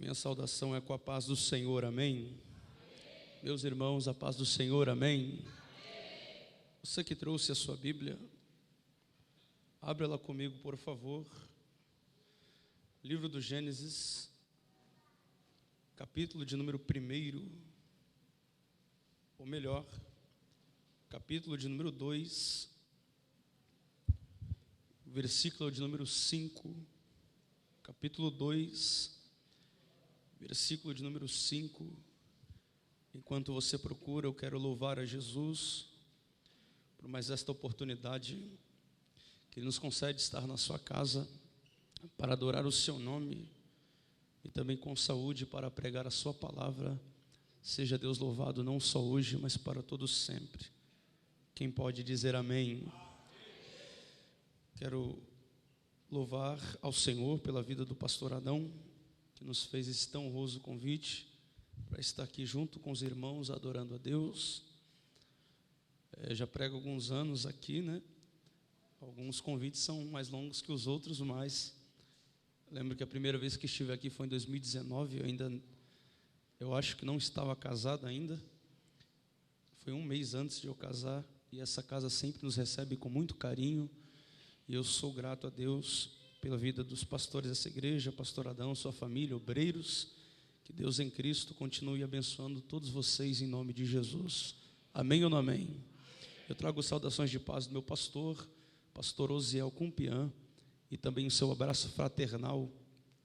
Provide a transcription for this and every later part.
Minha saudação é com a paz do Senhor, amém? Meus irmãos, a paz do Senhor, amém? Você que trouxe a sua Bíblia, abra ela comigo, por favor. Livro do Gênesis, capítulo de número 1, ou melhor, capítulo de número 2, versículo de número 5, capítulo 2, versículo de número 5. Enquanto você procura, eu quero louvar a Jesus por mais esta oportunidade que Ele nos concede estar na sua casa para adorar o seu nome e também com saúde para pregar a sua palavra. Seja Deus louvado não só hoje, mas para todos sempre. Quem pode dizer amém? Quero louvar ao Senhor pela vida do pastor Adão, que nos fez esse tão honroso convite para estar aqui junto com os irmãos adorando a Deus. Já prego alguns anos aqui, né? Alguns convites são mais longos que os outros, mas lembro que a primeira vez que estive aqui foi em 2019. Eu acho que não estava casado ainda. Foi um mês antes de eu casar, e essa casa sempre nos recebe com muito carinho, e eu sou grato a Deus pela vida dos pastores dessa igreja, pastor Adão, sua família, obreiros. Que Deus em Cristo continue abençoando todos vocês em nome de Jesus. Amém ou não amém? Eu trago saudações de paz do meu pastor Osiel Cumpian, e também o seu abraço fraternal.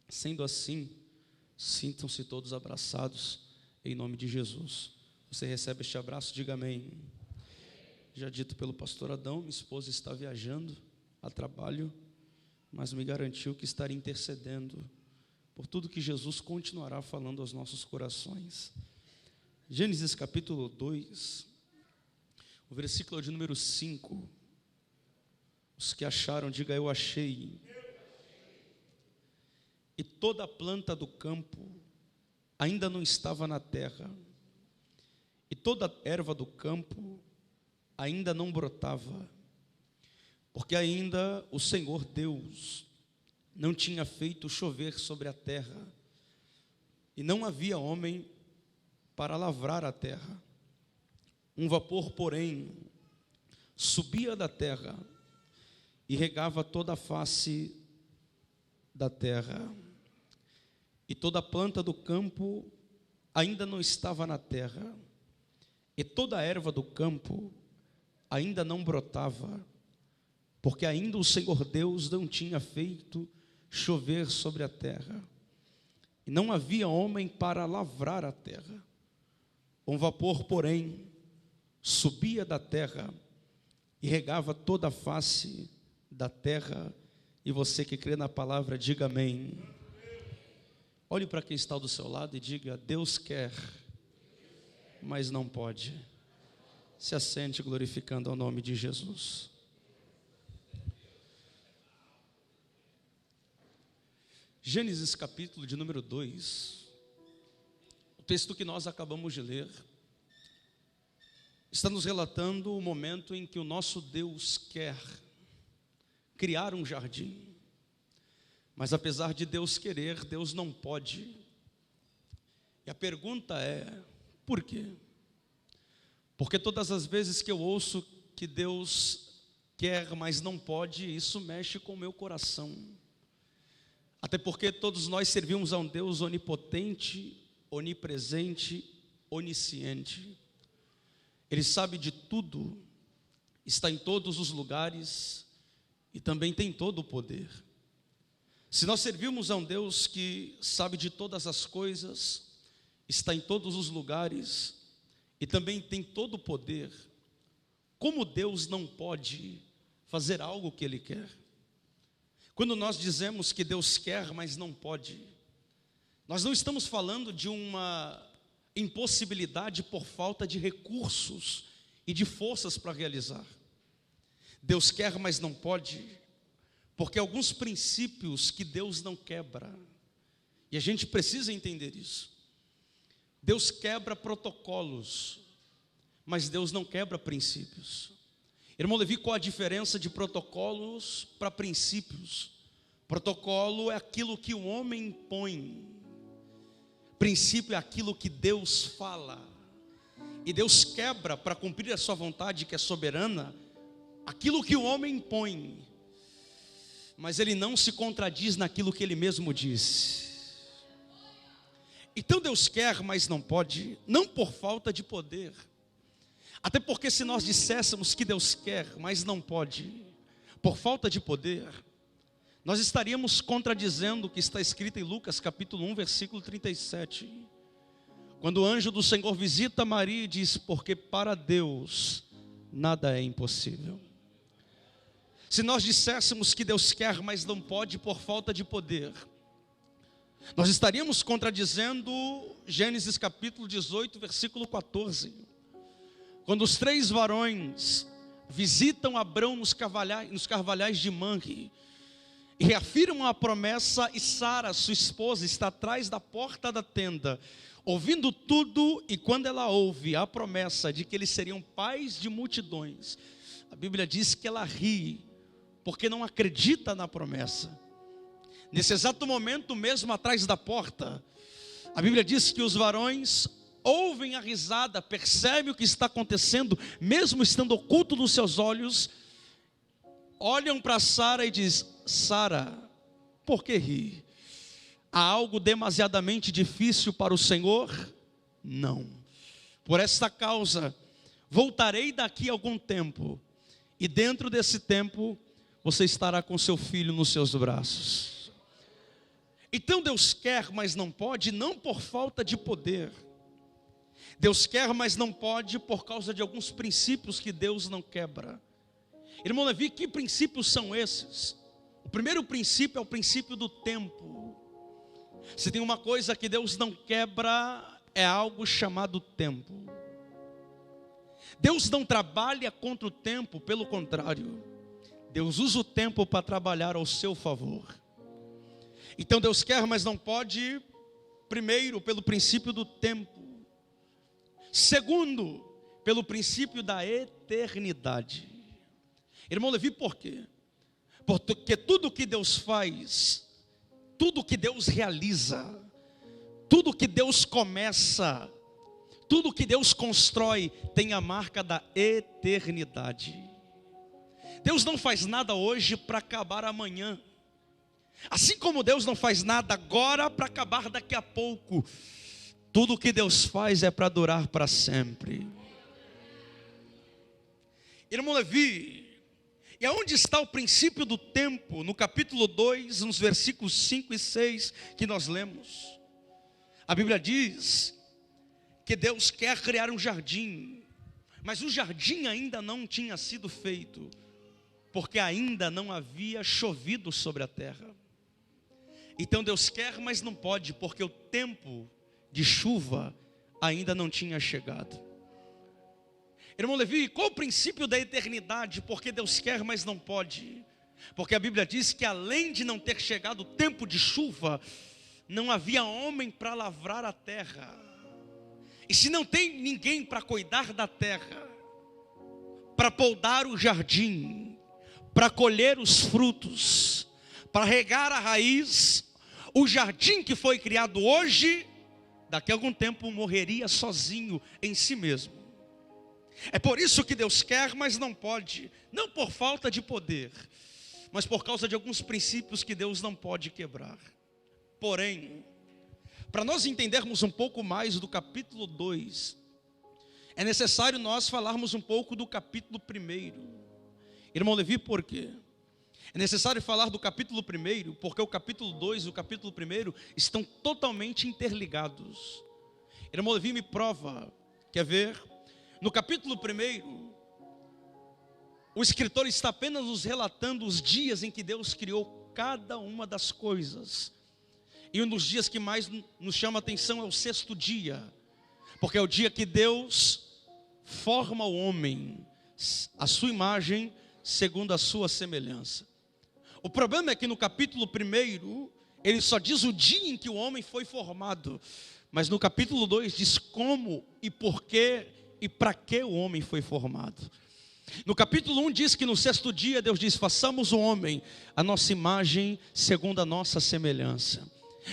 Sendo assim, sintam-se todos abraçados em nome de Jesus. Você recebe este abraço, diga amém. Já dito pelo pastor Adão, minha esposa está viajando a trabalho, mas me garantiu que estaria intercedendo por tudo que Jesus continuará falando aos nossos corações. Gênesis capítulo 2, o versículo de número 5. Os que acharam, diga eu achei. E toda a planta do campo ainda não estava na terra, e toda a erva do campo ainda não brotava, porque ainda o Senhor Deus não tinha feito chover sobre a terra, e não havia homem para lavrar a terra. Um vapor, porém, subia da terra e regava toda a face da terra. E toda a planta do campo ainda não estava na terra, e toda a erva do campo ainda não brotava, porque ainda o Senhor Deus não tinha feito chover sobre a terra, e não havia homem para lavrar a terra. Um vapor, porém, subia da terra e regava toda a face da terra. E você que crê na palavra, diga amém. Olhe para quem está do seu lado e diga: Deus quer, mas não pode. Se assente glorificando ao nome de Jesus. Gênesis capítulo de número 2, o texto que nós acabamos de ler, está nos relatando o momento em que o nosso Deus quer criar um jardim, mas apesar de Deus querer, Deus não pode. E a pergunta é: por quê? Porque todas as vezes que eu ouço que Deus quer, mas não pode, isso mexe com o meu coração. Até porque todos nós servimos a um Deus onipotente, onipresente, onisciente. Ele sabe de tudo, está em todos os lugares e também tem todo o poder. Se nós servimos a um Deus que sabe de todas as coisas, está em todos os lugares e também tem todo o poder, como Deus não pode fazer algo que Ele quer? Quando nós dizemos que Deus quer, mas não pode, nós não estamos falando de uma impossibilidade por falta de recursos e de forças para realizar. Deus quer, mas não pode, porque alguns princípios que Deus não quebra, e a gente precisa entender isso. Deus quebra protocolos, mas Deus não quebra princípios. Irmão Levi, qual a diferença de protocolos para princípios? Protocolo é aquilo que o homem impõe, Princípio é aquilo que Deus fala. E Deus quebra para cumprir a sua vontade, que é soberana, aquilo que o homem impõe. Mas ele não se contradiz naquilo que ele mesmo disse. Então Deus quer, mas não pode, não por falta de poder. Até porque se nós disséssemos que Deus quer, mas não pode, por falta de poder, nós estaríamos contradizendo o que está escrito em Lucas capítulo 1, versículo 37. Quando o anjo do Senhor visita Maria e diz, porque para Deus nada é impossível. Se nós disséssemos que Deus quer, mas não pode por falta de poder, nós estaríamos contradizendo Gênesis capítulo 18, versículo 14. Quando os 3 varões visitam Abrão nos carvalhais de Manre, e reafirmam a promessa, e Sara, sua esposa, está atrás da porta da tenda, ouvindo tudo, e quando ela ouve a promessa de que eles seriam pais de multidões, a Bíblia diz que ela ri, porque não acredita na promessa. Nesse exato momento, mesmo atrás da porta, a Bíblia diz que os varões ouvem a risada, percebem o que está acontecendo, mesmo estando oculto nos seus olhos, olham para Sara e diz, Sara, por que ri? Há algo demasiadamente difícil para o Senhor? Não. Por esta causa, voltarei daqui a algum tempo, e dentro desse tempo, você estará com seu filho nos seus braços. Então Deus quer, mas não pode, não por falta de poder. Deus quer, mas não pode por causa de alguns princípios que Deus não quebra. Irmão Levi, que princípios são esses? O primeiro princípio é o princípio do tempo. Se tem uma coisa que Deus não quebra, é algo chamado tempo. Deus não trabalha contra o tempo, pelo contrário, Deus usa o tempo para trabalhar ao seu favor. Então Deus quer, mas não pode, primeiro, pelo princípio do tempo. Segundo, pelo princípio da eternidade. Irmão Levi, por quê? Porque tudo que Deus faz, tudo que Deus realiza, tudo que Deus começa, tudo que Deus constrói, tem a marca da eternidade. Deus não faz nada hoje para acabar amanhã. Assim como Deus não faz nada agora para acabar daqui a pouco. Tudo que Deus faz é para durar para sempre. Irmão Levi, e aonde está o princípio do tempo? No capítulo 2, nos versículos 5 e 6 que nós lemos. A Bíblia diz que Deus quer criar um jardim, mas o jardim ainda não tinha sido feito, porque ainda não havia chovido sobre a terra. Então Deus quer, mas não pode, porque o tempo de chuva ainda não tinha chegado. Irmão Levi, qual o princípio da eternidade? Porque Deus quer, mas não pode. Porque a Bíblia diz que além de não ter chegado o tempo de chuva, não havia homem para lavrar a terra. E se não tem ninguém para cuidar da terra, para podar o jardim, para colher os frutos, para regar a raiz, o jardim que foi criado hoje, daqui a algum tempo morreria sozinho em si mesmo. É por isso que Deus quer, mas não pode, não por falta de poder, mas por causa de alguns princípios que Deus não pode quebrar. Porém, para nós entendermos um pouco mais do capítulo 2, é necessário nós falarmos um pouco do capítulo 1. Irmão Levi, por quê? É necessário falar do capítulo 1, porque o capítulo 2 e o capítulo 1 estão totalmente interligados. Irmão Levi, me prova, quer ver? No capítulo 1, o escritor está apenas nos relatando os dias em que Deus criou cada uma das coisas. E um dos dias que mais nos chama a atenção é o 6º dia, porque é o dia que Deus forma o homem, a sua imagem, segundo a sua semelhança. O problema é que no capítulo 1, ele só diz o dia em que o homem foi formado, mas no capítulo 2 diz como e por que e para que o homem foi formado. No capítulo 1 diz que no 6º dia Deus diz, façamos o homem a nossa imagem segundo a nossa semelhança.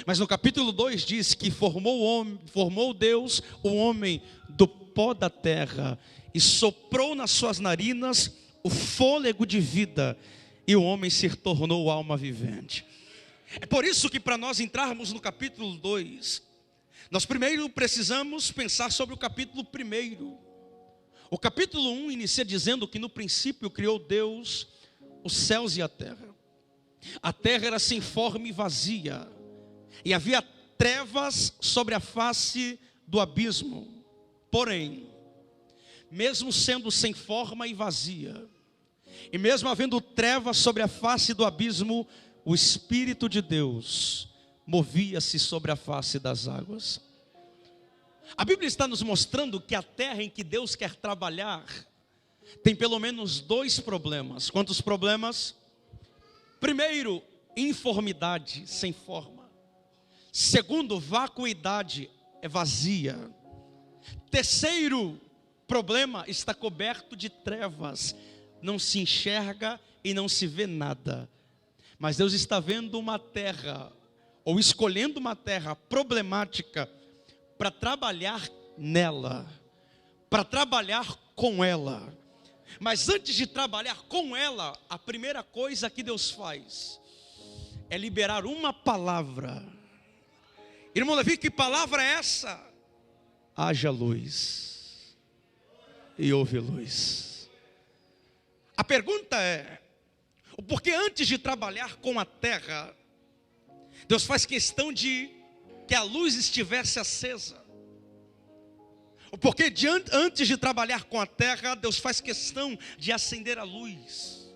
Mas no capítulo 2 diz que formou Deus o homem do pó da terra e soprou nas suas narinas o fôlego de vida, e o homem se tornou alma vivente. É por isso que, para nós entrarmos no capítulo 2, nós primeiro precisamos pensar sobre o capítulo 1. O capítulo 1 inicia dizendo que no princípio criou Deus os céus e a terra. A terra era sem forma e vazia, e havia trevas sobre a face do abismo. Porém, mesmo sendo sem forma e vazia, e mesmo havendo trevas sobre a face do abismo, o Espírito de Deus movia-se sobre a face das águas. A Bíblia está nos mostrando que a terra em que Deus quer trabalhar tem pelo menos 2 problemas. Quantos problemas? Primeiro, informidade, sem forma. Segundo, vacuidade, é vazia. Terceiro problema, está coberto de trevas, não se enxerga e não se vê nada. Mas Deus está vendo uma terra, ou escolhendo uma terra problemática, para trabalhar nela, para trabalhar com ela. Mas antes de trabalhar com ela, a primeira coisa que Deus faz é liberar uma palavra. Irmão Levi, que palavra é essa? Haja luz, e houve luz. A pergunta é, o porquê antes de trabalhar com a terra, Deus faz questão de que a luz estivesse acesa? O porquê antes de trabalhar com a terra, Deus faz questão de acender a luz?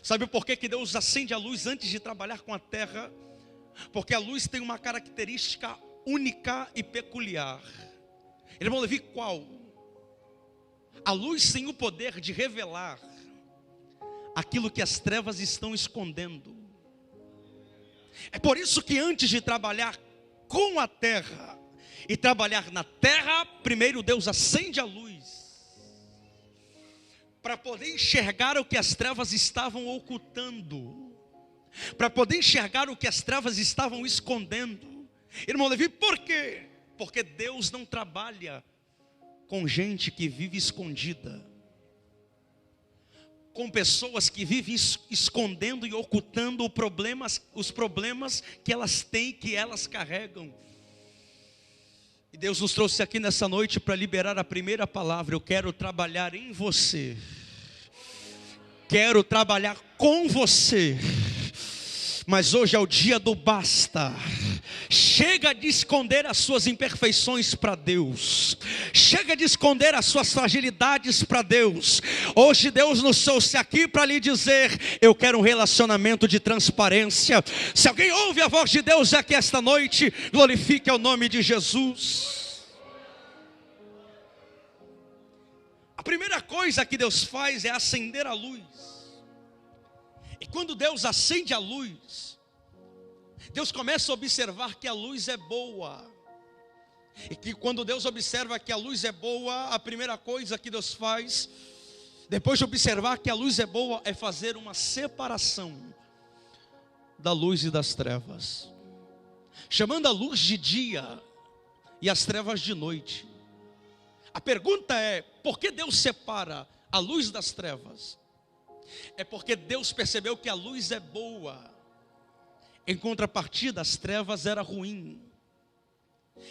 Sabe o porquê que Deus acende a luz antes de trabalhar com a terra? Porque a luz tem uma característica única e peculiar. Irmão Levi, qual? A luz tem o poder de revelar aquilo que as trevas estão escondendo. É por isso que antes de trabalhar com a terra e trabalhar na terra, primeiro Deus acende a luz, para poder enxergar o que as trevas estavam ocultando, para poder enxergar o que as trevas estavam escondendo. Irmão Levi, por quê? Porque Deus não trabalha com gente que vive escondida, com pessoas que vivem escondendo e ocultando os problemas que elas têm, que elas carregam. E Deus nos trouxe aqui nessa noite para liberar a primeira palavra. Eu quero trabalhar em você, quero trabalhar com você. Mas hoje é o dia do basta. Chega de esconder as suas imperfeições para Deus. Chega de esconder as suas fragilidades para Deus. Hoje Deus nos trouxe aqui para lhe dizer: eu quero um relacionamento de transparência. Se alguém ouve a voz de Deus aqui esta noite, glorifique o nome de Jesus. A primeira coisa que Deus faz é acender a luz. E quando Deus acende a luz, Deus começa a observar que a luz é boa. E que quando Deus observa que a luz é boa, a primeira coisa que Deus faz, depois de observar que a luz é boa, é fazer uma separação da luz e das trevas, chamando a luz de dia e as trevas de noite. A pergunta é, por que Deus separa a luz das trevas? É porque Deus percebeu que a luz é boa, em contrapartida as trevas era ruim.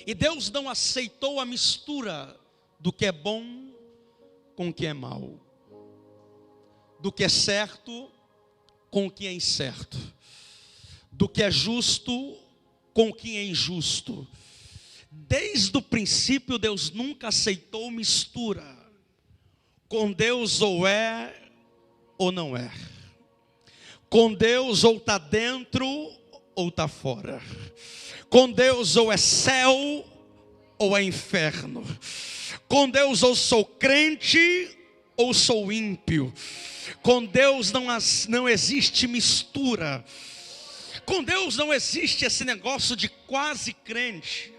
E Deus não aceitou a mistura do que é bom com o que é mal, do que é certo com o que é incerto, do que é justo com o que é injusto. Desde o princípio Deus nunca aceitou mistura. Com Deus ou é ou não é. Com Deus ou está dentro ou está fora. Com Deus ou é céu ou é inferno. Com Deus ou sou crente ou sou ímpio. Com Deus não existe mistura. Com Deus não existe esse negócio de quase crente.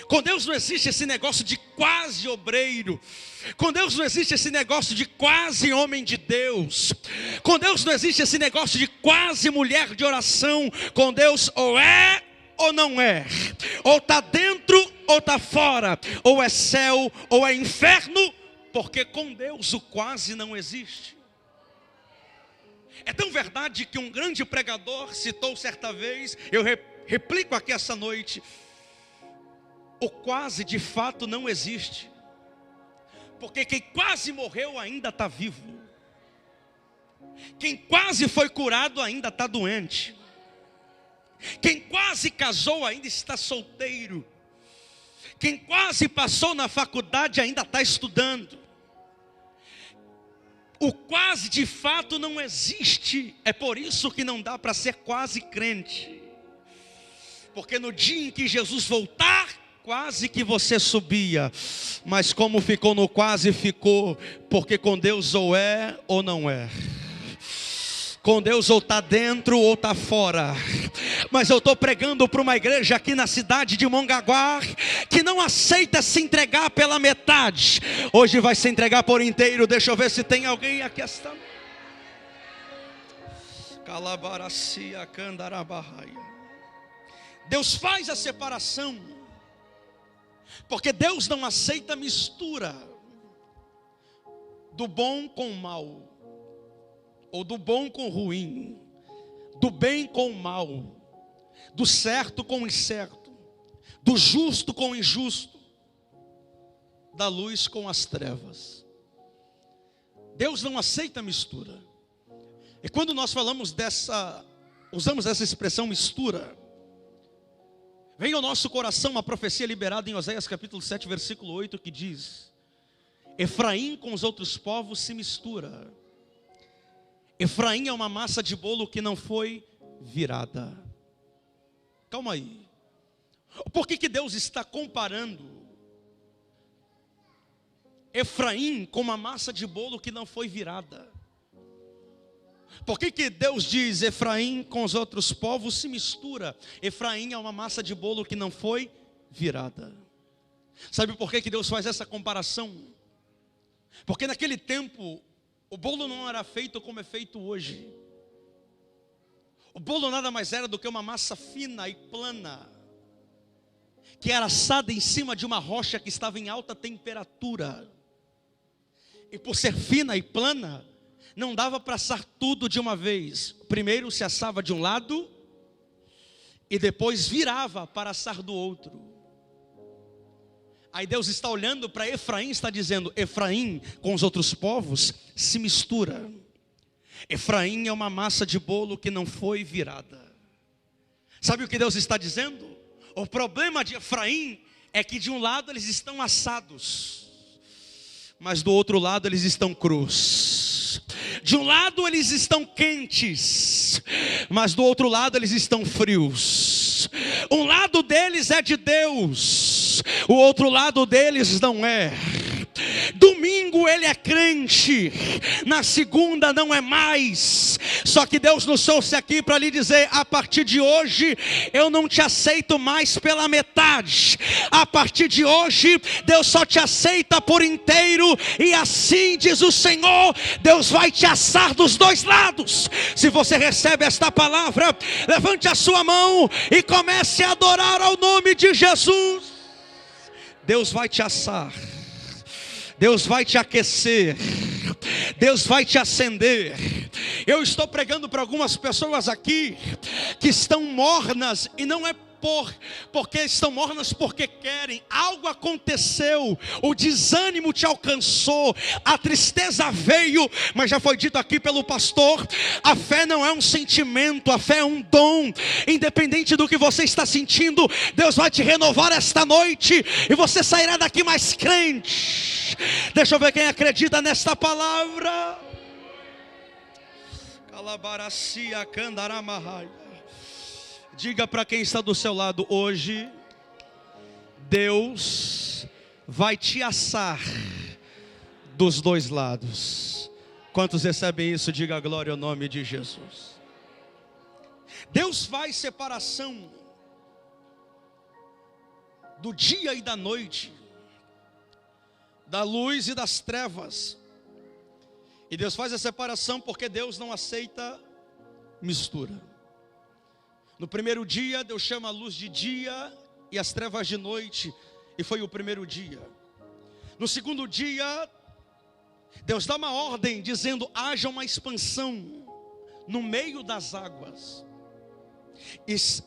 Com Deus não existe esse negócio de quase obreiro. Com Deus não existe esse negócio de quase homem de Deus. Com Deus não existe esse negócio de quase mulher de oração. Com Deus ou é ou não é, ou está dentro ou está fora, ou é céu ou é inferno, porque com Deus o quase não existe. É tão verdade que um grande pregador citou certa vez, eu replico aqui essa noite: o quase de fato não existe, porque quem quase morreu ainda está vivo, quem quase foi curado ainda está doente, quem quase casou ainda está solteiro, quem quase passou na faculdade ainda está estudando. O quase de fato não existe. É por isso que não dá para ser quase crente, porque no dia em que Jesus voltar, quase que você subia, mas como ficou no quase, ficou, porque com Deus ou é ou não é. Com Deus ou está dentro ou está fora. Mas eu estou pregando para uma igreja aqui na cidade de Mongaguá que não aceita se entregar pela metade. Hoje vai se entregar por inteiro. Deixa eu ver se tem alguém aqui esta. Calabaracia candarabarraia. Deus faz a separação, porque Deus não aceita mistura do bom com o mal, ou do bom com o ruim, do bem com o mal, do certo com o incerto, do justo com o injusto, da luz com as trevas. Deus não aceita mistura. E quando nós falamos usamos essa expressão mistura, vem ao nosso coração uma profecia liberada em Oséias capítulo 7, versículo 8, que diz: Efraim com os outros povos se mistura. Efraim é uma massa de bolo que não foi virada. Calma aí. Por que Deus está comparando Efraim com uma massa de bolo que não foi virada? Por que Deus diz Efraim com os outros povos se mistura? Efraim é uma massa de bolo que não foi virada. Sabe por que Deus faz essa comparação? Porque naquele tempo o bolo não era feito como é feito hoje. O bolo nada mais era do que uma massa fina e plana, que era assada em cima de uma rocha que estava em alta temperatura. E por ser fina e plana, não dava para assar tudo de uma vez. Primeiro se assava de um lado e depois virava para assar do outro. Aí Deus está olhando para Efraim e está dizendo: Efraim com os outros povos se mistura. Efraim é uma massa de bolo que não foi virada. Sabe o que Deus está dizendo? O problema de Efraim é que de um lado eles estão assados, mas do outro lado eles estão crus. De um lado eles estão quentes, mas do outro lado eles estão frios. Um lado deles é de Deus, o outro lado deles não é. Domingo ele é crente, na segunda não é mais. Só que Deus nos trouxe aqui para lhe dizer: a partir de hoje eu não te aceito mais pela metade. A partir de hoje Deus só te aceita por inteiro. E assim diz o Senhor, Deus vai te assar dos dois lados. Se você recebe esta palavra, levante a sua mão e comece a adorar ao nome de Jesus. Deus vai te assar, Deus vai te aquecer, Deus vai te acender. Eu estou pregando para algumas pessoas aqui que estão mornas, e não é porque estão mornas porque querem. Algo aconteceu, o desânimo te alcançou, a tristeza veio. Mas já foi dito aqui pelo pastor, a fé não é um sentimento, a fé é um dom. Independente do que você está sentindo, Deus vai te renovar esta noite e você sairá daqui mais crente. Deixa eu ver quem acredita nesta palavra. Calabaracia candaramahai. Diga para quem está do seu lado: hoje Deus vai te assar dos dois lados. Quantos recebem isso? Diga a glória ao nome de Jesus. Deus faz separação do dia e da noite, da luz e das trevas. E Deus faz a separação porque Deus não aceita mistura. No primeiro dia, Deus chama a luz de dia e as trevas de noite, e foi o primeiro dia. No segundo dia, Deus dá uma ordem dizendo: haja uma expansão no meio das águas,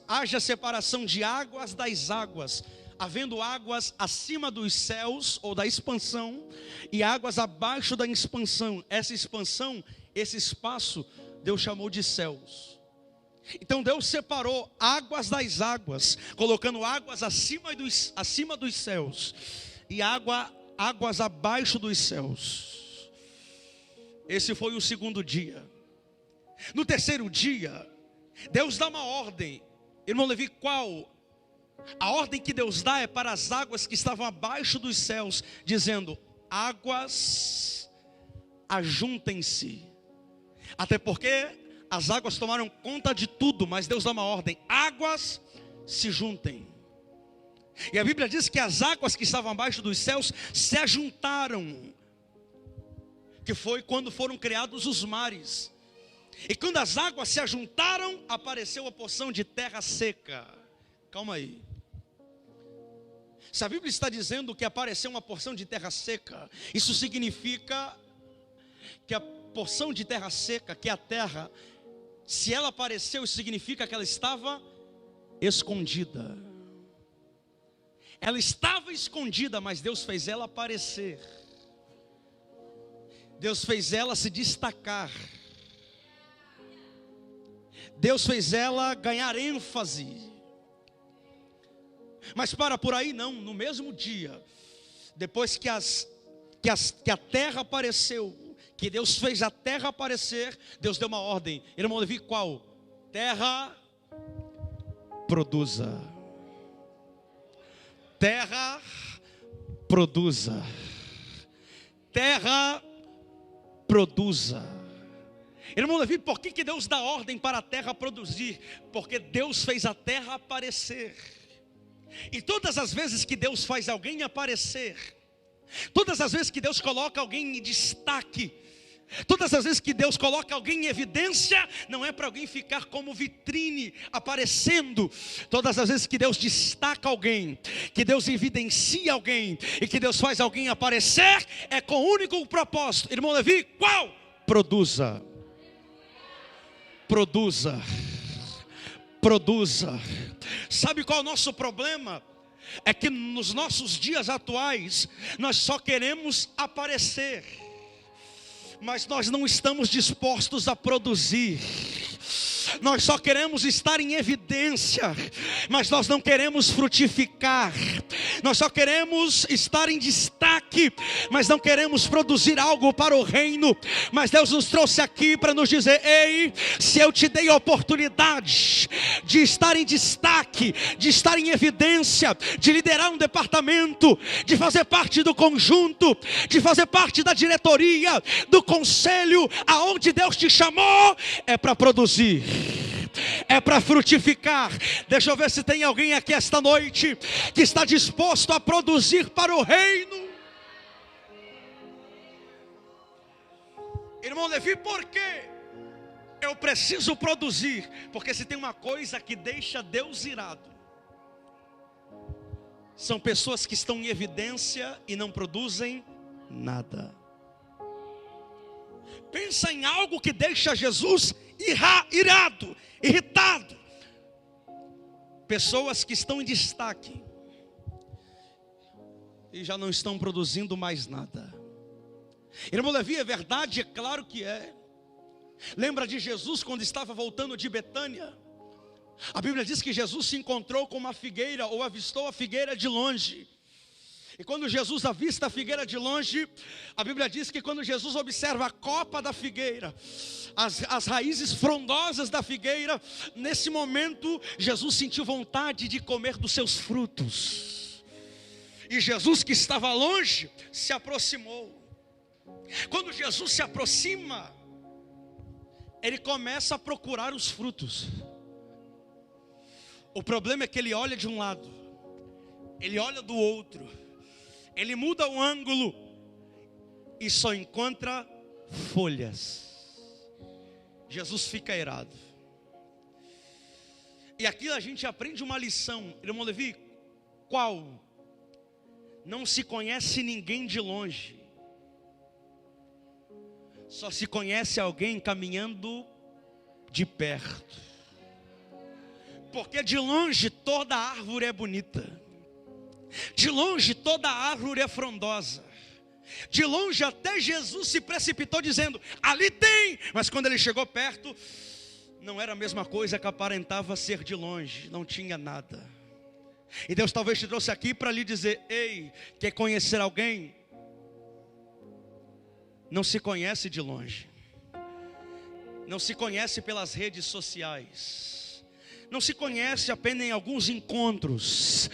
haja separação de águas das águas, havendo águas acima dos céus, ou da expansão, e águas abaixo da expansão. Essa expansão, esse espaço, Deus chamou de céus. Então Deus separou águas das águas, colocando águas acima dos céus, e águas abaixo dos céus. Esse foi o segundo dia. No terceiro dia, Deus dá uma ordem. Irmão Levi, qual? A ordem que Deus dá é para as águas que estavam abaixo dos céus, dizendo: águas, ajuntem-se. Até porque as águas tomaram conta de tudo, mas Deus dá uma ordem: águas, se juntem. E a Bíblia diz que as águas que estavam abaixo dos céus se ajuntaram, que foi quando foram criados os mares. E quando as águas se ajuntaram, apareceu a porção de terra seca. Calma aí. Se a Bíblia está dizendo que apareceu uma porção de terra seca, isso significa que a porção de terra seca, que é a terra, se ela apareceu, isso significa que ela estava escondida. Ela estava escondida, mas Deus fez ela aparecer. Deus fez ela se destacar. Deus fez ela ganhar ênfase. Mas por aí não. No mesmo dia, depois que a terra apareceu, que Deus fez a terra aparecer, Deus deu uma ordem. Irmão Levi, qual? Terra, produza. Terra, produza. Terra, produza. Irmão Levi, por que Deus dá ordem para a terra produzir? Porque Deus fez a terra aparecer. E todas as vezes que Deus faz alguém aparecer, todas as vezes que Deus coloca alguém em destaque, todas as vezes que Deus coloca alguém em evidência, não é para alguém ficar como vitrine aparecendo. Todas as vezes que Deus destaca alguém, que Deus evidencia alguém e que Deus faz alguém aparecer, é com o único propósito. Irmão Levi, qual? Produza. Produza. Produza. Sabe qual é o nosso problema? É que nos nossos dias atuais nós só queremos aparecer, mas nós não estamos dispostos a produzir. Nós só queremos estar em evidência, mas nós não queremos frutificar. Nós só queremos estar em destaque, mas não queremos produzir algo para o reino. Mas Deus nos trouxe aqui para nos dizer: ei, se eu te dei a oportunidade de estar em destaque, de estar em evidência, de liderar um departamento, de fazer parte do conjunto, de fazer parte da diretoria, do conselho, aonde Deus te chamou, é para produzir, é para frutificar. Deixa eu ver se tem alguém aqui esta noite que está disposto a produzir para o reino. Irmão Levi, por quê? Eu preciso produzir, porque se tem uma coisa que deixa Deus irado, são pessoas que estão em evidência e não produzem nada. Pensa em algo que deixa Jesus irado, irritado. Pessoas que estão em destaque e já não estão produzindo mais nada. Irmão Levi, é verdade? É claro que é. Lembra de Jesus quando estava voltando de Betânia? A Bíblia diz que Jesus se encontrou com uma figueira, ou avistou a figueira de longe. E quando Jesus avista a figueira de longe, a Bíblia diz que quando Jesus observa a copa da figueira, as raízes frondosas da figueira, nesse momento Jesus sentiu vontade de comer dos seus frutos. E Jesus, que estava longe, se aproximou. Quando Jesus se aproxima, ele começa a procurar os frutos. O problema é que ele olha de um lado, ele olha do outro, ele muda o ângulo e só encontra folhas. Jesus fica irado. E aqui a gente aprende uma lição, irmão Levi, qual? Não se conhece ninguém de longe, só se conhece alguém caminhando de perto. Porque de longe toda árvore é bonita, de longe toda árvore é frondosa, de longe até Jesus se precipitou dizendo, ali tem, mas quando ele chegou perto, não era a mesma coisa que aparentava ser de longe, não tinha nada. E Deus talvez te trouxe aqui para lhe dizer, ei, quer conhecer alguém? Não se conhece de longe, não se conhece pelas redes sociais, não se conhece apenas em alguns encontros.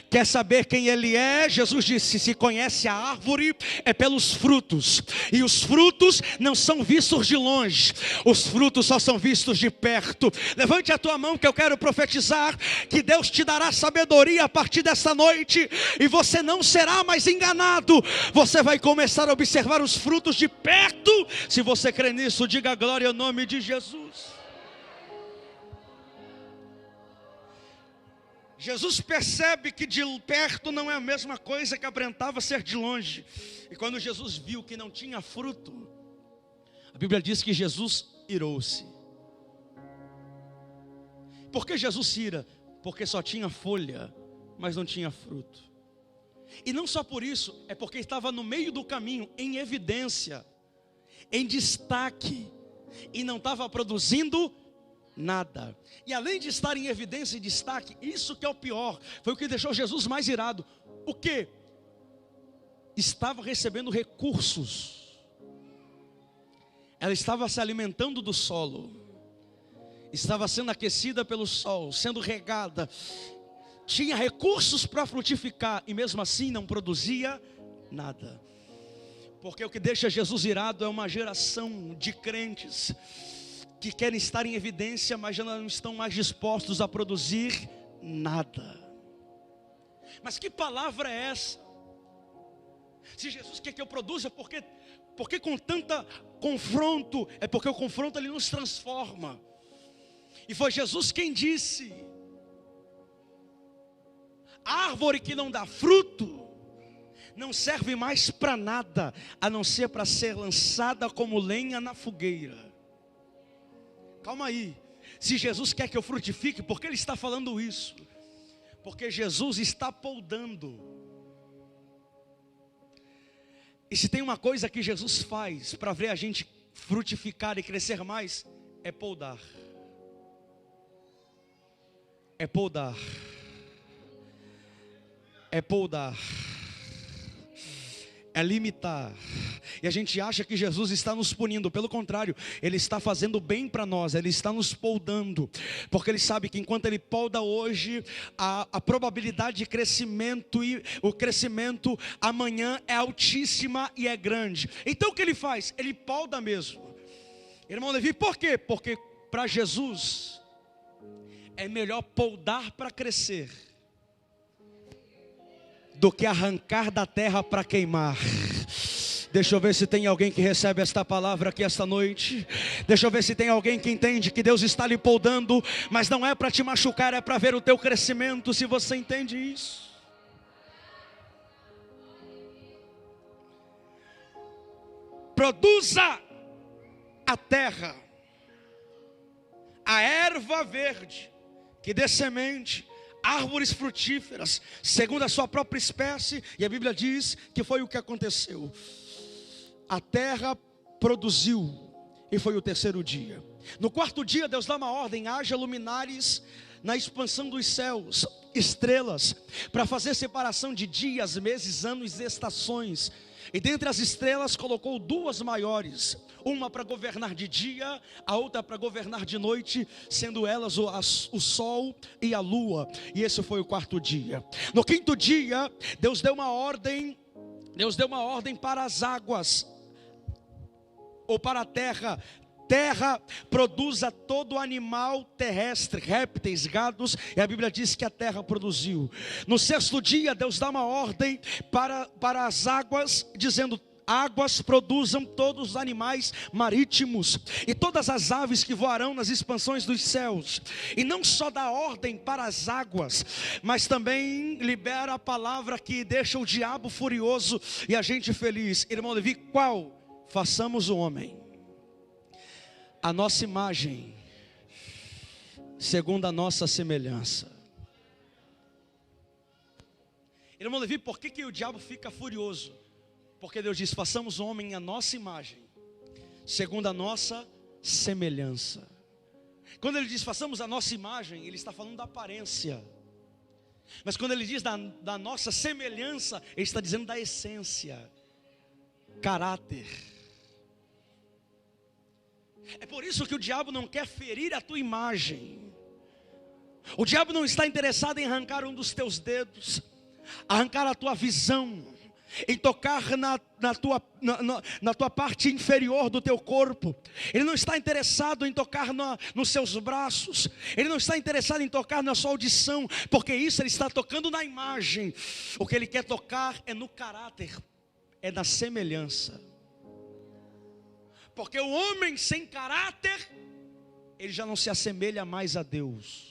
Quer saber quem ele é? Jesus disse, se conhece a árvore é pelos frutos, e os frutos não são vistos de longe, os frutos só são vistos de perto. Levante a tua mão que eu quero profetizar que Deus te dará sabedoria a partir dessa noite, e você não será mais enganado, você vai começar a observar os frutos de perto. Se você crê nisso, diga glória ao nome de Jesus. Jesus percebe que de perto não é a mesma coisa que aparentava ser de longe. E quando Jesus viu que não tinha fruto, a Bíblia diz que Jesus irou-se. Por que Jesus se ira? Porque só tinha folha, mas não tinha fruto. E não só por isso, é porque estava no meio do caminho, em evidência, em destaque, e não estava produzindo nada. E além de estar em evidência e destaque, isso que é o pior, foi o que deixou Jesus mais irado. O que? Estava recebendo recursos. Ela estava se alimentando do solo, estava sendo aquecida pelo sol, sendo regada, tinha recursos para frutificar, e mesmo assim não produzia nada. Porque o que deixa Jesus irado é uma geração de crentes que querem estar em evidência, mas já não estão mais dispostos a produzir nada. Mas que palavra é essa? Se Jesus quer que eu produza, porque com tanta confronto? É porque o confronto ele nos transforma. E foi Jesus quem disse, a árvore que não dá fruto não serve mais para nada, a não ser para ser lançada como lenha na fogueira. Calma aí, se Jesus quer que eu frutifique, por que Ele está falando isso? Porque Jesus está poldando. E se tem uma coisa que Jesus faz para ver a gente frutificar e crescer mais, é poldar. É poldar. É poldar. É limitar. E a gente acha que Jesus está nos punindo. Pelo contrário, Ele está fazendo bem para nós. Ele está nos poldando, porque Ele sabe que enquanto Ele polda hoje, a probabilidade de crescimento e o crescimento amanhã é altíssima e é grande. Então o que Ele faz? Ele polda mesmo. Irmão Levi, por quê? Porque para Jesus é melhor poldar para crescer do que arrancar da terra para queimar. Deixa eu ver se tem alguém que recebe esta palavra aqui esta noite. Deixa eu ver se tem alguém que entende que Deus está lhe poldando, mas não é para te machucar, é para ver o teu crescimento. Se você entende isso, produza a terra, a erva verde, que dê semente, árvores frutíferas, segundo a sua própria espécie. E a Bíblia diz que foi o que aconteceu. A terra produziu, e foi o terceiro dia. No quarto dia, Deus dá uma ordem: haja luminares na expansão dos céus, estrelas, para fazer separação de dias, meses, anos e estações. E dentre as estrelas colocou duas maiores, uma para governar de dia, a outra para governar de noite, sendo elas o sol e a lua. E esse foi o quarto dia. No quinto dia, Deus deu uma ordem para as águas, ou para a terra. Terra produza todo animal terrestre, répteis, gados, e a Bíblia diz que a terra produziu. No sexto dia, Deus dá uma ordem para as águas, dizendo: águas produzam todos os animais marítimos e todas as aves que voarão nas expansões dos céus. E não só dá ordem para as águas, mas também libera a palavra que deixa o diabo furioso e a gente feliz. Irmão Levi, qual? Façamos o homem a nossa imagem, segundo a nossa semelhança. Irmão Levi, por que o diabo fica furioso? Porque Deus diz, façamos o homem a nossa imagem, segundo a nossa semelhança. Quando ele diz, façamos a nossa imagem, ele está falando da aparência. Mas quando ele diz da nossa semelhança, ele está dizendo da essência, caráter. É por isso que o diabo não quer ferir a tua imagem. O diabo não está interessado em arrancar um dos teus dedos, arrancar a tua visão, em tocar na tua parte inferior do teu corpo. Ele não está interessado em tocar nos seus braços. Ele não está interessado em tocar na sua audição, porque isso ele está tocando na imagem. O que ele quer tocar é no caráter, é na semelhança. Porque o homem sem caráter, ele já não se assemelha mais a Deus.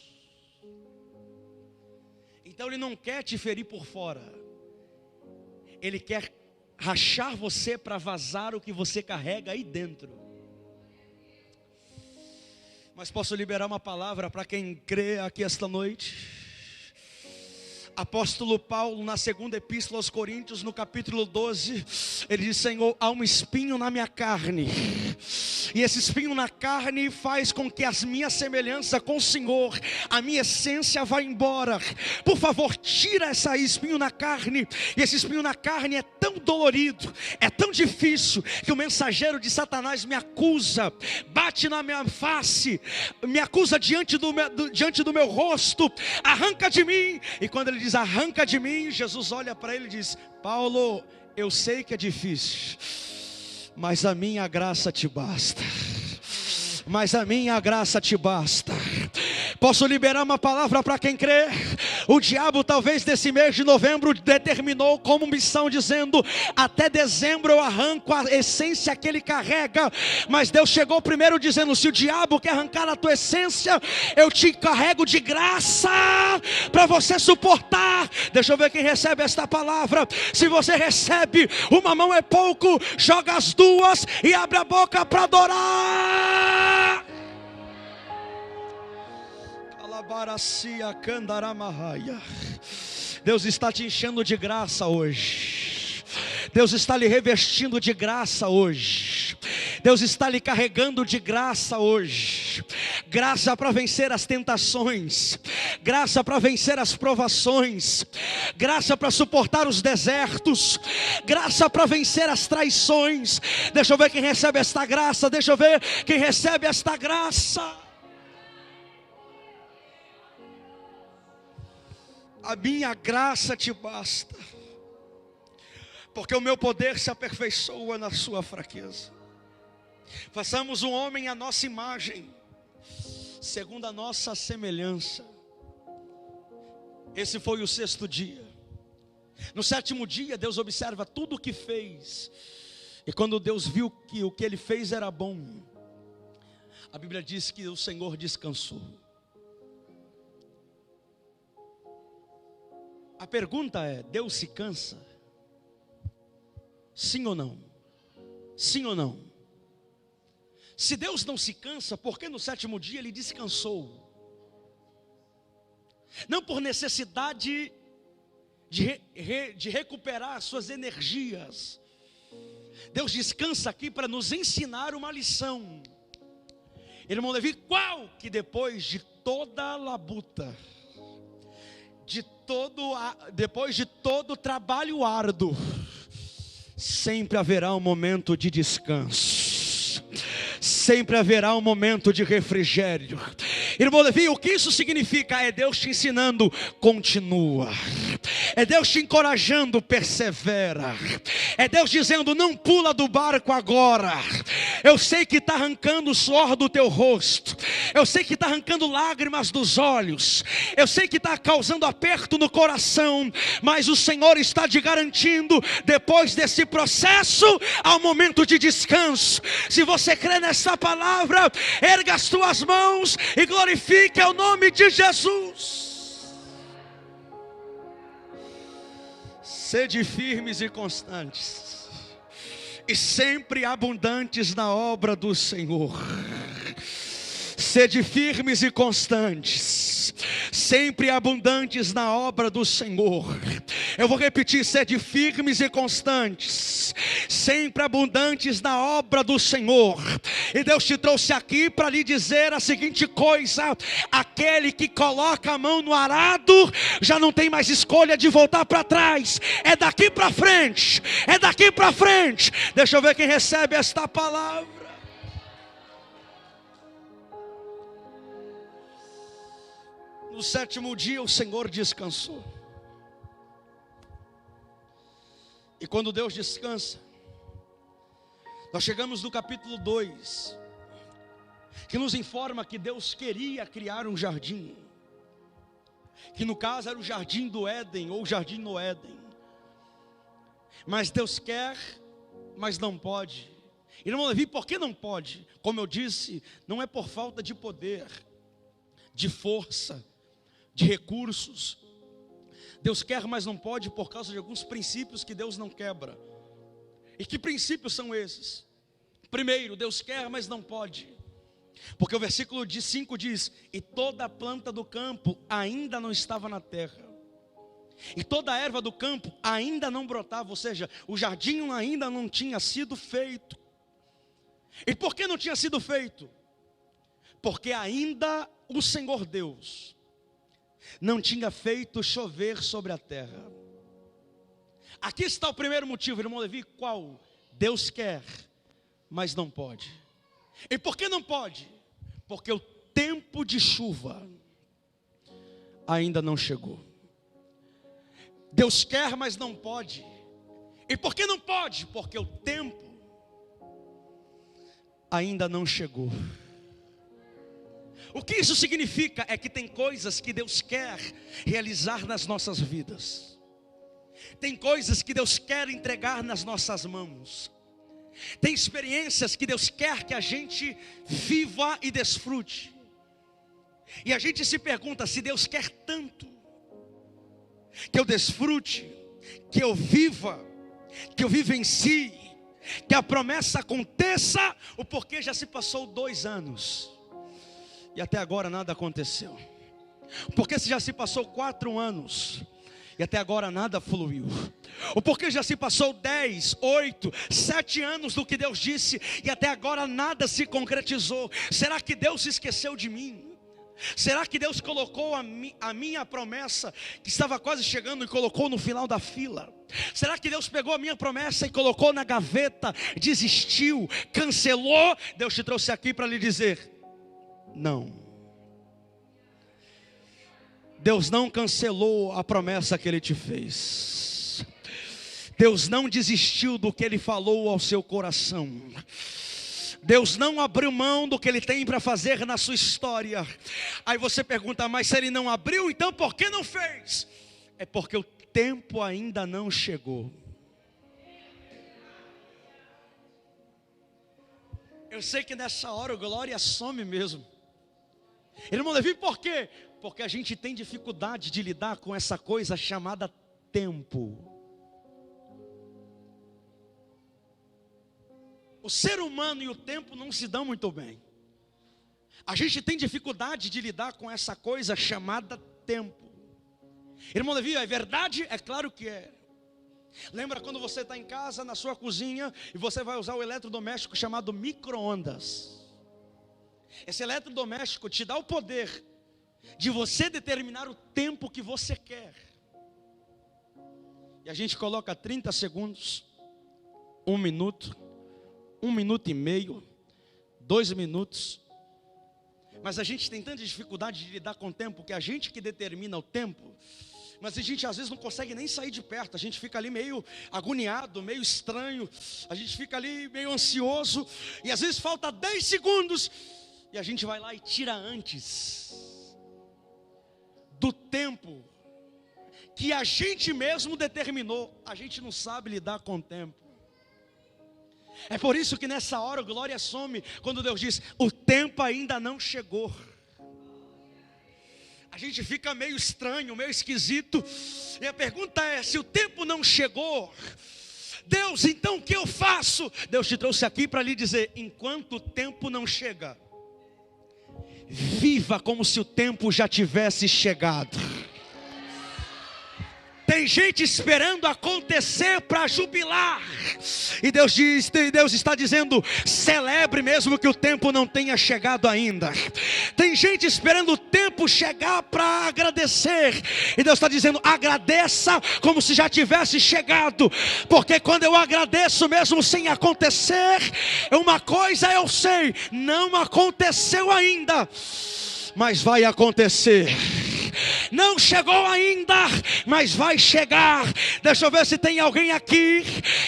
Então ele não quer te ferir por fora, ele quer rachar você para vazar o que você carrega aí dentro. Mas posso liberar uma palavra para quem crê aqui esta noite? Apóstolo Paulo, na segunda epístola aos Coríntios, no capítulo 12, ele diz, Senhor, há um espinho na minha carne, e esse espinho na carne faz com que as minhas semelhanças com o Senhor, a minha essência vá embora. Por favor, tira esse espinho na carne. E esse espinho na carne é tão dolorido, é tão difícil, que o mensageiro de Satanás me acusa, bate na minha face, me acusa diante do meu rosto, arranca de mim. E quando ele diz, arranca de mim, Jesus olha para ele e diz, Paulo, eu sei que é difícil, mas a minha graça te basta. Mas a minha graça te basta. Posso liberar uma palavra para quem crê? O diabo talvez nesse mês de novembro determinou como missão, dizendo, até dezembro eu arranco a essência que ele carrega. Mas Deus chegou primeiro dizendo, se o diabo quer arrancar a tua essência, eu te carrego de graça para você suportar. Deixa eu ver quem recebe esta palavra. Se você recebe, uma mão é pouco, joga as duas e abre a boca para adorar. Deus está te enchendo de graça hoje. Deus está lhe revestindo de graça hoje. Deus está lhe carregando de graça hoje. Graça para vencer as tentações, graça para vencer as provações, graça para suportar os desertos, graça para vencer as traições. Deixa eu ver quem recebe esta graça. Deixa eu ver quem recebe esta graça. A minha graça te basta, porque o meu poder se aperfeiçoa na sua fraqueza. Façamos um homem à nossa imagem, segundo a nossa semelhança. Esse foi o sexto dia. No sétimo dia, Deus observa tudo o que fez. E quando Deus viu que o que ele fez era bom, a Bíblia diz que o Senhor descansou. A pergunta é, Deus se cansa? Sim ou não? Sim ou não? Se Deus não se cansa, por que no sétimo dia ele descansou? Não por necessidade de recuperar suas energias. Deus descansa aqui para nos ensinar uma lição. Irmão Levi, qual? Que depois de toda a labuta, depois de todo trabalho árduo, sempre haverá um momento de descanso, sempre haverá um momento de refrigério. Irmão Levi, o que isso significa? É Deus te ensinando, continua. É Deus te encorajando, persevera. É Deus dizendo, não pula do barco agora. Eu sei que está arrancando o suor do teu rosto. Eu sei que está arrancando lágrimas dos olhos. Eu sei que está causando aperto no coração. Mas o Senhor está te garantindo, depois desse processo, há um momento de descanso. Se você crê nessa palavra, erga as tuas mãos e glorifique o nome de Jesus. Sede firmes e constantes, e sempre abundantes na obra do Senhor. Sede firmes e constantes, sempre abundantes na obra do Senhor. Eu vou repetir: sede firmes e constantes, sempre abundantes na obra do Senhor. E Deus te trouxe aqui para lhe dizer a seguinte coisa: aquele que coloca a mão no arado, já não tem mais escolha de voltar para trás. É daqui para frente, é daqui para frente. Deixa eu ver quem recebe esta palavra. No sétimo dia o Senhor descansou. E quando Deus descansa, nós chegamos no capítulo 2, que nos informa que Deus queria criar um jardim, que no caso era o jardim do Éden, ou o jardim no Éden. Mas Deus quer, mas não pode. Irmão Levi, por que não pode? Como eu disse, não é por falta de poder, de força, de recursos. Deus quer, mas não pode por causa de alguns princípios que Deus não quebra. E que princípios são esses? Primeiro, Deus quer, mas não pode, porque o versículo 5 diz: e toda a planta do campo ainda não estava na terra, e toda a erva do campo ainda não brotava, ou seja, o jardim ainda não tinha sido feito. E por que não tinha sido feito? Porque ainda o Senhor Deus não tinha feito chover sobre a terra. Aqui está o primeiro motivo, irmão Levi. Qual? Deus quer, mas não pode. E por que não pode? Porque o tempo de chuva ainda não chegou. Deus quer, mas não pode. E por que não pode? Porque o tempo ainda não chegou. O que isso significa? É que tem coisas que Deus quer realizar nas nossas vidas. Tem coisas que Deus quer entregar nas nossas mãos. Tem experiências que Deus quer que a gente viva e desfrute. E a gente se pergunta: se Deus quer tanto que eu desfrute, que eu vivencie, que a promessa aconteça, o porquê já se passou 2 anos e até agora nada aconteceu? Porque se já se passou 4 anos e até agora nada fluiu? O porquê já se passou 10, 8, 7 anos do que Deus disse e até agora nada se concretizou? Será que Deus se esqueceu de mim? Será que Deus colocou a minha promessa, que estava quase chegando, e colocou no final da fila? Será que Deus pegou a minha promessa e colocou na gaveta, desistiu, cancelou? Deus te trouxe aqui para lhe dizer: não. Deus não cancelou a promessa que Ele te fez. Deus não desistiu do que Ele falou ao seu coração. Deus não abriu mão do que Ele tem para fazer na sua história. Aí você pergunta: mas se Ele não abriu, então por que não fez? É porque o tempo ainda não chegou. Eu sei que nessa hora o glória some mesmo. Irmão Levi, por quê? Porque a gente tem dificuldade de lidar com essa coisa chamada tempo. O ser humano e o tempo não se dão muito bem. A gente tem dificuldade de lidar com essa coisa chamada tempo. Irmão Levi, é verdade? É claro que é. Lembra quando você está em casa, na sua cozinha, e você vai usar o eletrodoméstico chamado micro-ondas? Esse eletrodoméstico te dá o poder de você determinar o tempo que você quer. E a gente coloca 30 segundos, 1 minuto, 1 minuto e meio, 2 minutos. Mas a gente tem tanta dificuldade de lidar com o tempo, que a gente que determina o tempo, Mas a gente às vezes não consegue nem sair de perto. A gente fica ali meio agoniado, meio estranho. A gente fica ali meio ansioso. E às vezes falta 10 segundos. E a gente vai lá e tira antes do tempo que a gente mesmo determinou. A gente não sabe lidar com o tempo. É por isso que nessa hora a glória some, quando Deus diz: o tempo ainda não chegou. A gente fica meio estranho, meio esquisito. E a pergunta é: se o tempo não chegou, Deus, então o que eu faço? Deus te trouxe aqui para lhe dizer: enquanto o tempo não chega, viva como se o tempo já tivesse chegado. Tem gente esperando acontecer para jubilar. E Deus está dizendo: celebre mesmo que o tempo não tenha chegado ainda. Tem gente esperando o tempo chegar para agradecer. E Deus está dizendo: agradeça como se já tivesse chegado. Porque quando eu agradeço mesmo sem acontecer, uma coisa eu sei: não aconteceu ainda, mas vai acontecer. Não chegou ainda, mas vai chegar. Deixa eu ver se tem alguém aqui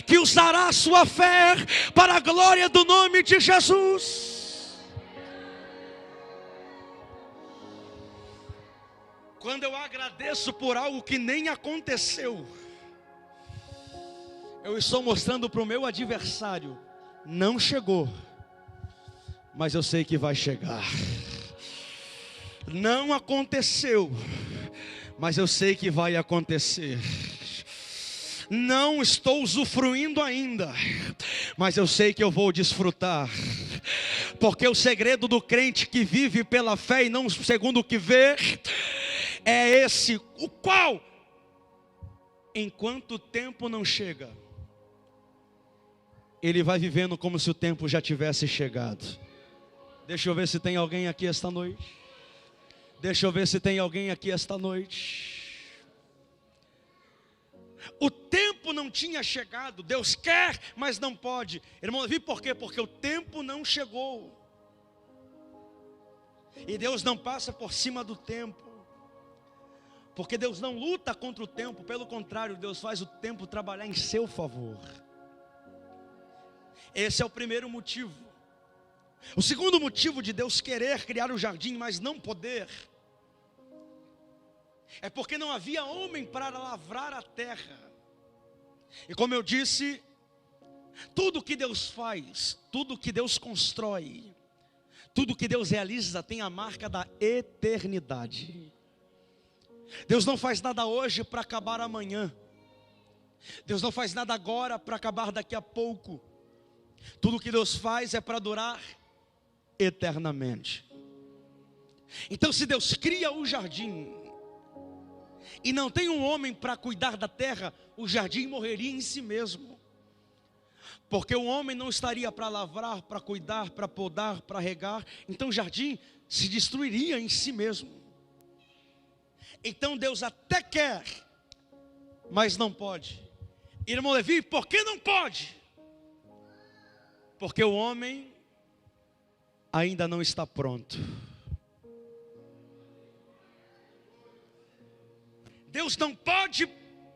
que usará a sua fé para a glória do nome de Jesus. Quando eu agradeço por algo que nem aconteceu, eu estou mostrando para o meu adversário: não chegou, mas eu sei que vai chegar. Não aconteceu, mas eu sei que vai acontecer. Não estou usufruindo ainda, mas eu sei que eu vou desfrutar. Porque o segredo do crente que vive pela fé e não segundo o que vê, é esse, o qual, enquanto o tempo não chega, ele vai vivendo como se o tempo já tivesse chegado. Deixa eu ver se tem alguém aqui esta noite. Deixa eu ver se tem alguém aqui esta noite. O tempo não tinha chegado. Deus quer, mas não pode. Irmão, vi por quê? Porque o tempo não chegou. E Deus não passa por cima do tempo. Porque Deus não luta contra o tempo. Pelo contrário, Deus faz o tempo trabalhar em seu favor. Esse é o primeiro motivo. O segundo motivo de Deus querer criar o jardim, mas não poder, é porque não havia homem para lavrar a terra. E como eu disse, tudo que Deus faz, tudo que Deus constrói, tudo que Deus realiza tem a marca da eternidade. Deus não faz nada hoje para acabar amanhã. Deus não faz nada agora para acabar daqui a pouco. Tudo que Deus faz é para durar eternamente. Então, se Deus cria o jardim e não tem um homem para cuidar da terra, o jardim morreria em si mesmo. Porque o homem não estaria para lavrar, para cuidar, para podar, para regar. Então o jardim se destruiria em si mesmo. Então Deus até quer, mas não pode. Irmão Levi, por que não pode? Porque o homem ainda não está pronto. Deus não pode,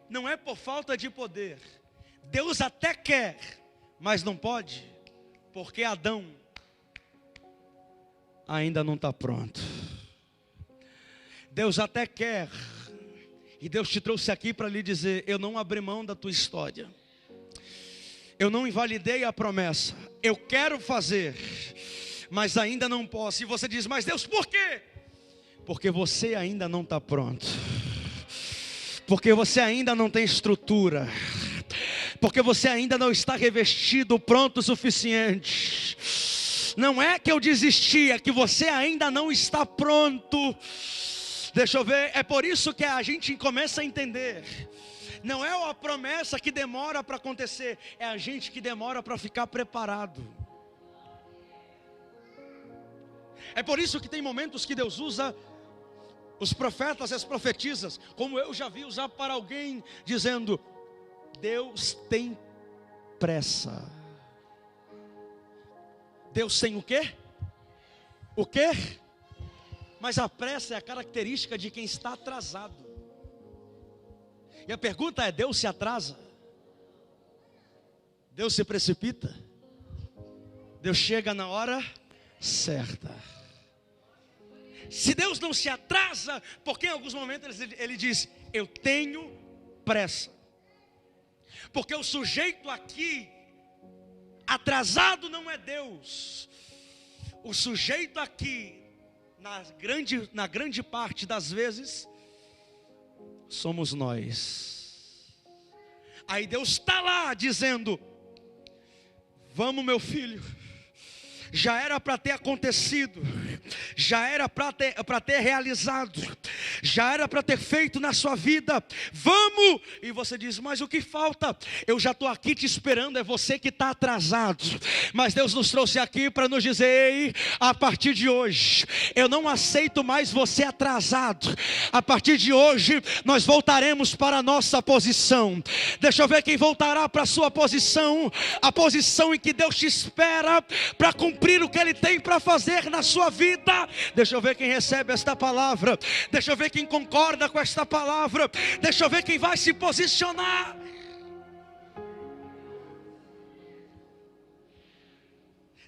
não é por falta de poder. Deus até quer, mas não pode, porque Adão ainda não está pronto. Deus até quer, e Deus te trouxe aqui para lhe dizer: eu não abri mão da tua história, eu não invalidei a promessa, eu quero fazer, mas ainda não posso. E você diz: mas Deus, por quê? Porque você ainda não está pronto. Porque você ainda não tem estrutura. Porque você ainda não está revestido, pronto o suficiente. Não é que eu desisti, é que você ainda não está pronto. Deixa eu ver, é por isso que a gente começa a entender. Não é a promessa que demora para acontecer, é a gente que demora para ficar preparado. É por isso que tem momentos que Deus usa os profetas e as profetisas, como eu já vi usar para alguém, dizendo: Deus tem pressa. Deus tem o quê? O quê? Mas a pressa é a característica de quem está atrasado. E a pergunta é: Deus se atrasa? Deus se precipita? Deus chega na hora certa. Se Deus não se atrasa, porque em alguns momentos ele diz: eu tenho pressa. Porque o sujeito aqui atrasado não é Deus. O sujeito aqui, na grande parte das vezes, somos nós. Aí Deus está lá dizendo: vamos, meu filho, já era para ter acontecido, já era para ter realizado, já era para ter feito na sua vida, vamos. E você diz: mas o que falta? Eu já estou aqui te esperando, é você que está atrasado. Mas Deus nos trouxe aqui para nos dizer: ei, a partir de hoje, eu não aceito mais você atrasado. A partir de hoje, nós voltaremos para a nossa posição. Deixa eu ver quem voltará para a sua posição, a posição em que Deus te espera para cumprir o que Ele tem para fazer na sua vida. Deixa eu ver quem recebe esta palavra. Deixa eu ver quem concorda com esta palavra. Deixa eu ver quem vai se posicionar.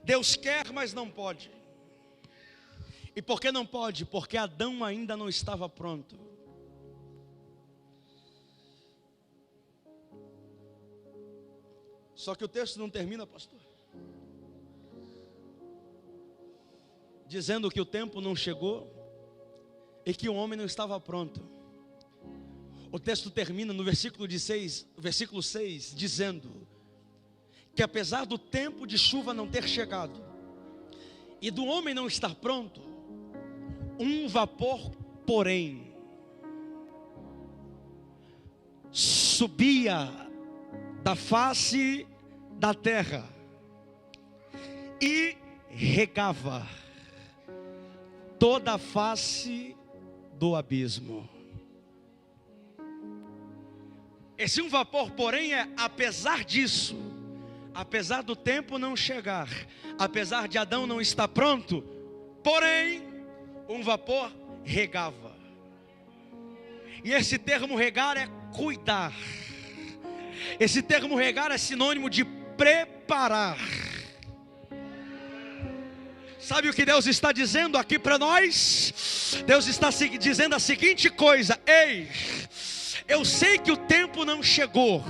Deus quer, mas não pode. E por que não pode? Porque Adão ainda não estava pronto. Só que o texto não termina, pastor, dizendo que o tempo não chegou e que o homem não estava pronto. O texto termina no versículo 6, dizendo que apesar do tempo de chuva não ter chegado e do homem não estar pronto, um vapor, porém, subia da face da terra e regava toda a face do abismo. Esse um vapor, porém, é apesar disso, apesar do tempo não chegar, apesar de Adão não estar pronto, porém, um vapor regava. E esse termo regar é cuidar. Esse termo regar é sinônimo de preparar. Sabe o que Deus está dizendo aqui para nós? Deus está dizendo a seguinte coisa: ei, eu sei que o tempo não chegou,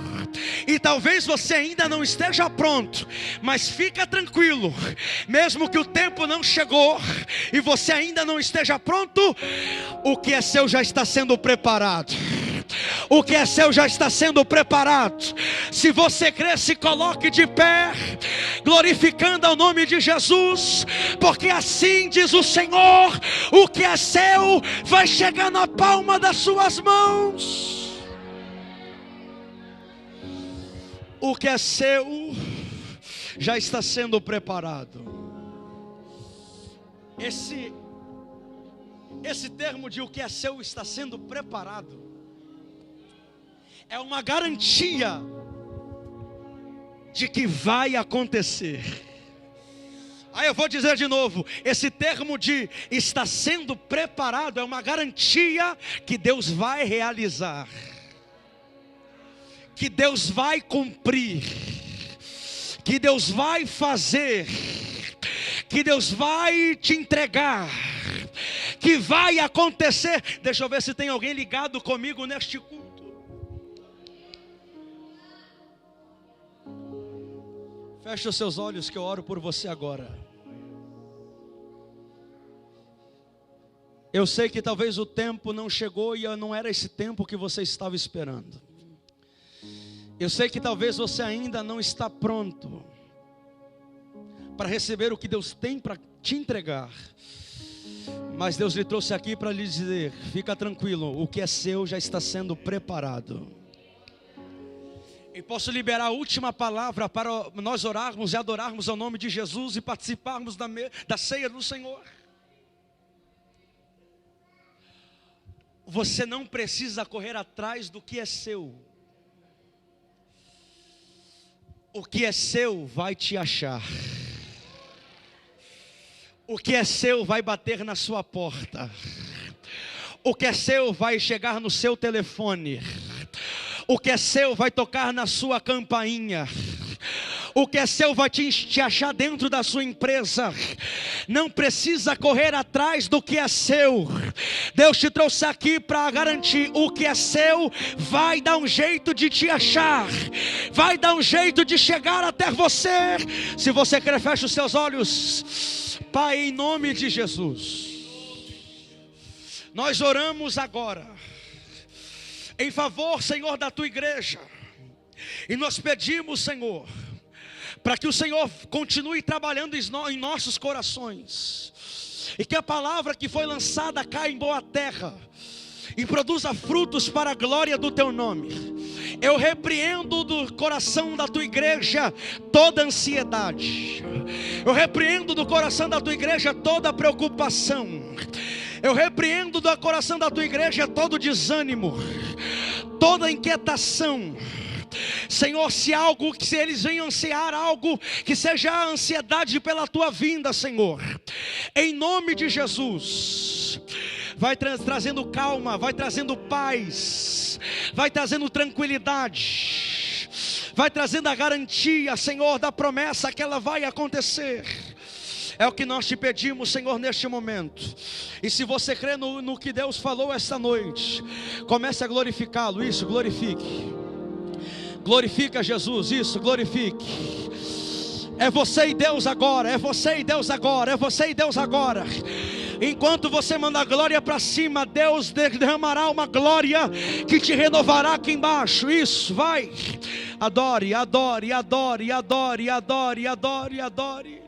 e talvez você ainda não esteja pronto, mas fica tranquilo, mesmo que o tempo não chegou, e você ainda não esteja pronto, o que é seu já está sendo preparado. O que é seu já está sendo preparado. Se você crer, se coloque de pé, glorificando ao nome de Jesus, porque assim diz o Senhor: o que é seu vai chegar na palma das suas mãos. O que é seu já está sendo preparado. Esse termo de o que é seu está sendo preparado é uma garantia de que vai acontecer. Aí eu vou dizer de novo: esse termo de está sendo preparado é uma garantia que Deus vai realizar, que Deus vai cumprir, que Deus vai fazer, que Deus vai te entregar, que vai acontecer. Deixa eu ver se tem alguém ligado comigo neste culto. Feche os seus olhos que eu oro por você agora. Eu sei que talvez o tempo não chegou e não era esse tempo que você estava esperando. Eu sei que talvez você ainda não está pronto para receber o que Deus tem para te entregar. Mas Deus lhe trouxe aqui para lhe dizer: fica tranquilo, o que é seu já está sendo preparado. E posso liberar a última palavra para nós orarmos e adorarmos ao nome de Jesus e participarmos da ceia do Senhor. Você não precisa correr atrás do que é seu. O que é seu vai te achar. O que é seu vai bater na sua porta. O que é seu vai chegar no seu telefone. O que é seu vai tocar na sua campainha. O que é seu vai te achar dentro da sua empresa. Não precisa correr atrás do que é seu. Deus te trouxe aqui para garantir: o que é seu vai dar um jeito de te achar, vai dar um jeito de chegar até você. Se você quer, feche os seus olhos. Pai, em nome de Jesus, nós oramos agora em favor, Senhor, da tua igreja, e nós pedimos, Senhor, para que o Senhor continue trabalhando em nossos corações, e que a palavra que foi lançada caia em boa terra e produza frutos para a glória do teu nome. Eu repreendo do coração da tua igreja toda ansiedade. Eu repreendo do coração da tua igreja toda preocupação. Eu repreendo do coração da tua igreja todo desânimo, toda inquietação. Senhor, se eles venham ansiar algo, que seja a ansiedade pela tua vinda, Senhor, em nome de Jesus. Vai trazendo calma, vai trazendo paz, vai trazendo tranquilidade, vai trazendo a garantia, Senhor, da promessa que ela vai acontecer. É o que nós te pedimos, Senhor, neste momento. E se você crê no que Deus falou esta noite, comece a glorificá-lo. Isso, glorifique. Glorifica Jesus, isso, glorifique. É você e Deus agora, é você e Deus agora, é você e Deus agora. Enquanto você manda a glória para cima, Deus derramará uma glória que te renovará aqui embaixo. Isso, vai. Adore, adore, adore, adore, adore, adore, adore.